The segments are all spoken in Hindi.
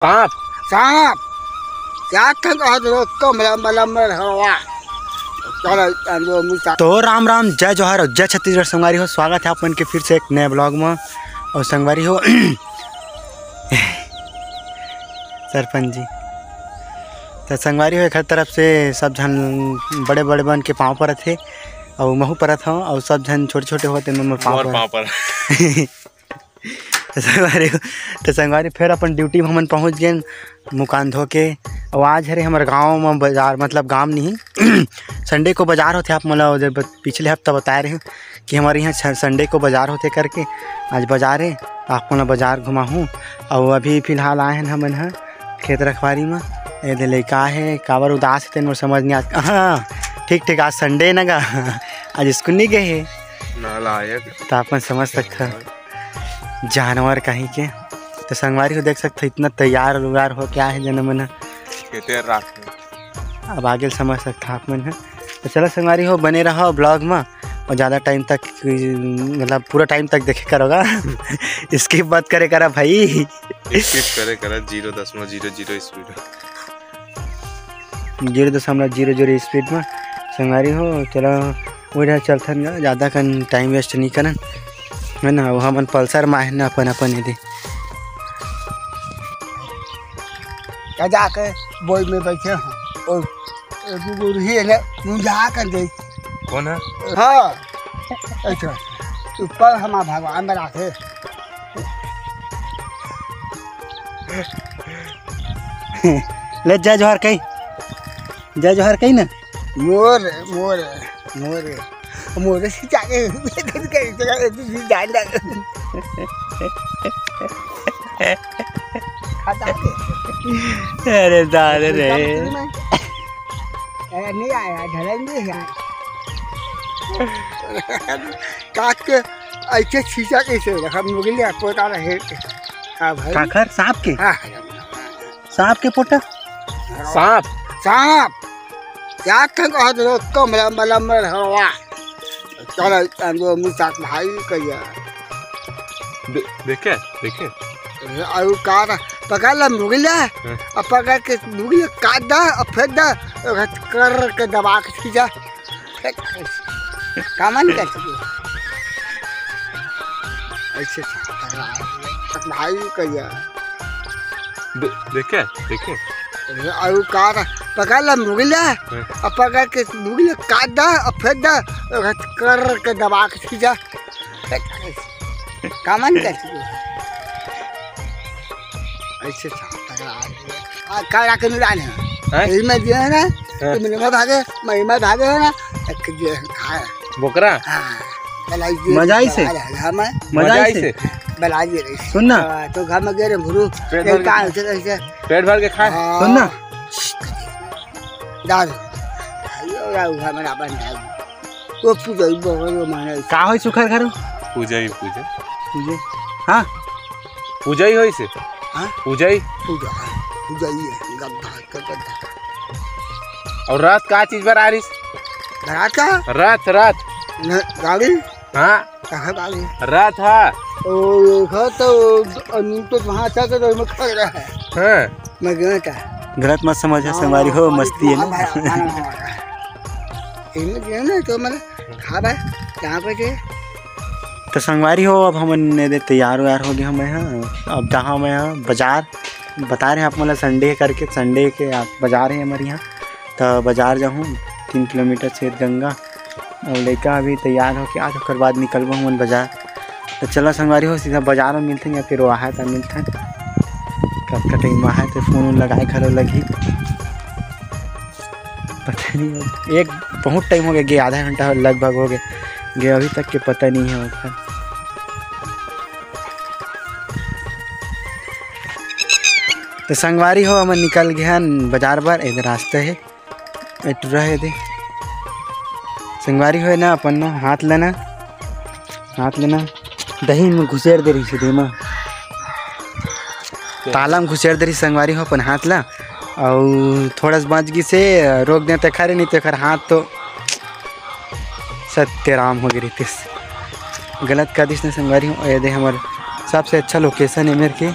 सांप सांप क्या तो राम राम, जय जोहार और जय छत्तीसगढ़। संगवारी हो, स्वागत है आप मन के फिर से एक नए ब्लॉग में। और संगवारी हो सरपंच जी तो संगवारी हो, एक तरफ से सब जन बड़े बड़े बन के पाँव पर थे और महू परत हूँ और सब जन छोटे छोटे होते पाँव पर तो संगवारी फिर अपन ड्यूटी में हमन पहुँच गए मुकान धो के। और आज हरे हमारे गांव में बाजार, मतलब गांव नहीं संडे को बाजार होते। आप मतलब पिछले हफ्ता बताए रहे कि हमारे यहाँ संडे को बाजार होते करके, आज बाजार है। आप मतलब बाजार घुमा हूँ और अभी फ़िलहाल आए हैं हमन यहाँ खेत रखवारी में। ये लड़का है काबर उदास है, तेन समझ नहीं आज। हाँ ठीक आज संडे न गा, आज स्कूल नहीं गए है तो आप समझ सकते जानवर कहीं के। तो संगवारी को देख सकते इतना तैयार उगार हो क्या है जन मन, अब आगे समझ सकता आप मन है। तो चलो संगवारी हो, बने रहो ब्लॉग में और ज़्यादा टाइम तक, मतलब पूरा टाइम तक देखे करोगा स्किप मत करे करा भाई, स्किप करे करा 0.00 स्पीड 0.00 स्पीड में। संगवारी हो चलो वही चलथन, ज़्यादा कन टाइम वेस्ट नहीं करन है ना। वो हमन पल्सर में है ना अपन यदि जाकर बोल में बैठे हैं और कर दे कौन है? हाँ अच्छा ऊपर हमारा भगवान बना थे। ले जय जोहार कही, जय जोहार कही ना। मोर मोर मोर मोर से जाके जान अरे दादा रे नहीं आया ढलन नहीं है काट के ऐसे खींचा कैसे हम लोग ले पोता रहे। हाँ भाई काकर सांप के, हाँ सांप के पोटा, सांप सांप क्या कमरा मलम हवा चलो मुझे भाई कहिए देखे देखे और कार पकड़ ला मुगला और पकड़ के मुगला काट दा और फेंक दा कर के दबा के खींचा कामन कर ऐसे भाई कहिए देखे देखे और कार पकड़ ला मुगला और पकड़ के मुगला काट दा और फेंक दा कर के दबा के खींचा कामन कर ऐसे काला के मिलान है इसमें जो है ना तो मैं भागे है ना खाए बोकरा मजाई से मजाई से बलाई रे सुनना तो घर में गए भुरू पेट भर के खाए सुनना दाल आयो घर में अपन वो पूजा वो माने का होई सुखर घर पूजा हाँ पूजा ही होई से हाँ पूजा ही है गद्दा और रात का चीज पर आ रही रात का रात गाड़ी हाँ कहाँ गाड़ी रात हाँ तो वहाँ अच्छा तो मैं खा रहा है। हाँ मैं गया था गलत मत समझ है संगवारी हो, मस्ती है ना। तो मैंने खा भाई यहाँ पे तो संगवारी हो, अब हम तैयार व्यार हो गए हम यहाँ। अब जहाँ मैं यहाँ बाज़ार बता रहे हैं आप, मतलब संडे करके, संडे के बाज़ार है हमारे यहाँ। तो बाज़ार जाऊँ 3 किलोमीटर से गंगा, और लड़का अभी तैयार हो के आज ओकर बाद निकलबो हम बाज़ार। तो चलो संगवारी हो, सीधा बाज़ार में मिलते हैं या फिर वहाँ तो मिलते हैं कब का टाइम वहाँ तो फ़ोन लगाए खड़ो लगी पता नहीं। एक बहुत टाइम हो गया, आधा घंटा लगभग हो गया गए, अभी तक के पता नहीं है उसका। तो संगवारी हो, हम निकल गए बाजार पर, इधर रास्ते है रहे दे संगवारी हो ना। अपन ना हाथ लेना दही में घुसेर दे रही सीधे में, ताला में घुसेर दे रही संगवारी हो अपन हाथ ला। और थोड़ा सा बच गई से रोक दे तो खरे, नहीं तो खर हाथ तो सत्यराम हो गई रितेश, गलत कर दिस ने संगवारी हो। ये दे हमारे सबसे अच्छा लोकेशन है मेरे के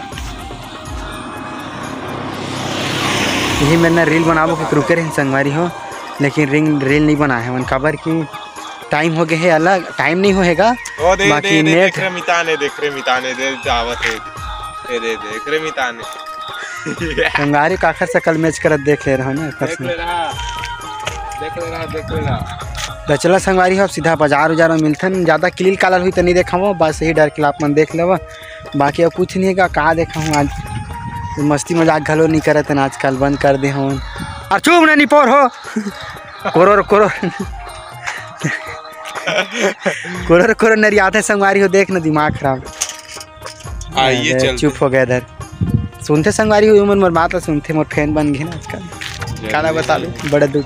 यही मैंने रील बनाबो के रुके रहे संगवारी हो, लेकिन रील नहीं बनाए हैं खबर की टाइम हो गए है, अलग टाइम नहीं होएगा। बाकी नेट मिताने देख रहे दावत है देख रहे मिताने संगवारी काखर से कल मैच करत देख ले रहा ना। देख ले रहा तो चला संगवारी हो, सीधा बाजार उजार में मिलथन। ज़्यादा क्लील कालर हुई तो नहीं देखा वो, बस यही डर के आप मन देख लेवा। बाकी अब कुछ नहीं है का देखा हूँ आज, मस्ती मजाक घलो नहीं करत हैं आजकल, बंद कर दे हूँ। और चुप नहीं पोर हो कोरो कोरो नरियाते संगवारी हो, देख ना दिमाग खराब। चुप हो गया इधर। सुनते संगवारी हो मोर बात सुनते, मोर फैन बन गए ना आजकल। काला बता लो बड़ा दुख।